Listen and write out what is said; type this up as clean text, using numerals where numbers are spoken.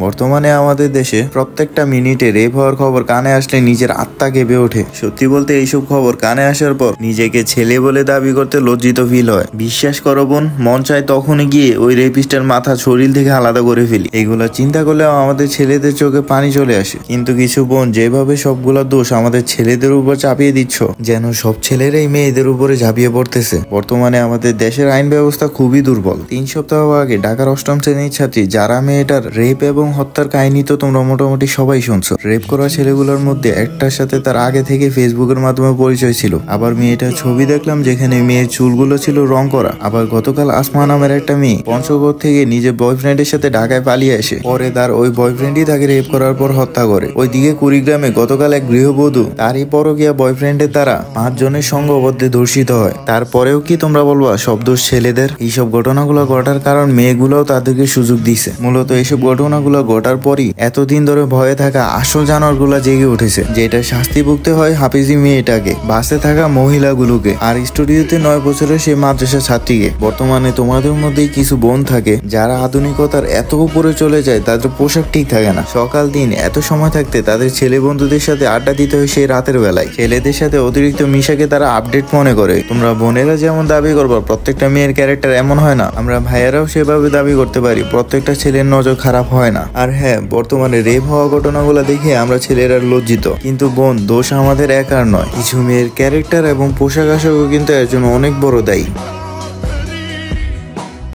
বর্তমানে আমাদের দেশে প্রত্যেকটা মিনিটে রেপ হওয়ার খবর কানে আসলে নিজের আত্মা কেঁপে ওঠে। সত্যি বলতে এইসব খবর কানে আসার পর নিজেকে ছেলে বলে দাবি করতে লজ্জিত ফিল হয়। বিশ্বাস করো বোন, মন চায় তখনই গিয়ে ওই রেপিস্টের মাথা শরীর থেকে আলাদা করে ফেলি। এগুলো চিন্তা করলেও আমাদের ছেলেদের চোখে পানি চলে আসে। কিন্তু কিছু বোন যেভাবে সবগুলা দোষ আমাদের ছেলেদের উপর চাপিয়ে দিচ্ছ, যেন সব ছেলেরাই মেয়েদের উপরে ঝাঁপিয়ে পড়তেছে। বর্তমানে আমাদের দেশের আইন ব্যবস্থা খুবই দুর্বল। 3 সপ্তাহ আগে ঢাকার 8ম শ্রেণীর ছাত্রী যারা মেয়েটার রেপ এবং হত্যার কাহিনী তো তোমরা মোটামুটি সবাই শুনছো। রেপ করা ছেলেগুলোর মধ্যে একটার সাথে তার আগে থেকে ফেসবুকের মাধ্যমে পরিচয় ছিল। আবার মেয়েটার ছবি দেখলাম যেখানে মেয়ের চুলগুলো ছিল রং করা। আবার গতকাল আসমা নামের একটা মেয়ে পঞ্চগড় থেকে নিজের বয়ফ্রেন্ডের সাথে ঢাকায় পালিয়ে আসে। পরে তার ওই বয়ফ্রেন্ডই তাকে রেপ করার পর হত্যা করে। ওইদিকে কুড়িগ্রামে গতকাল এক গৃহবধূ তারই পরকীয়া বয়ফ্রেন্ডের দ্বারা 5 জনের সংঘবদ্ধে ধর্ষিত হয়। তারপরেও কি তোমরা বলবা সব দোষ ছেলেদের? এইসব ঘটনাগুলো ঘটার কারণ মেয়েগুলোও তাদেরকে সুযোগ দিছে। মূলত এইসব ঘটনাগুলো ঘটার পরই এতদিন ধরে ভয়ে থাকা আসল জানোয়ারগুলা জেগে উঠেছে, যেটা শাস্তি ভুগতে হয় হাফিজি মেয়েটাকে, বাসে থাকা মহিলাগুলোকে, আর স্টুডিওতে 9 বছরের সেই মাদ্রাসা ছাত্রীকে। বর্তমানে তোমাদের মধ্যেই কিছু বোন থাকে যারা আধুনিকতার এত উপরে চলে যায় তাদের পোশাক ঠিক থাকে না। সকাল দিন এত সময় থাকতে তাদের ছেলে বন্ধুদের সাথে আড্ডা দিতে হয় সেই রাতের বেলায়। ছেলেদের সাথে অতিরিক্ত মিশাকে তারা আপডেট মনে করে। তোমরা বোনেরা যেমন দাবি করবা প্রত্যেকটা মেয়ের ক্যারেক্টার এমন হয় না, আমরা ভাইয়ারাও সেভাবে দাবি করতে পারি প্রত্যেকটা ছেলের নজর খারাপ হয় না। আর হ্যাঁ, বর্তমানে রেপ হওয়া ঘটনাগুলো দেখে আমরা ছেলেরা লজ্জিত, কিন্তু বোন দোষ আমাদের একার নয়। কিছু মেয়ের ক্যারেক্টার এবং পোশাক আশাকও কিন্তু এর জন্য অনেক বড় দায়ী।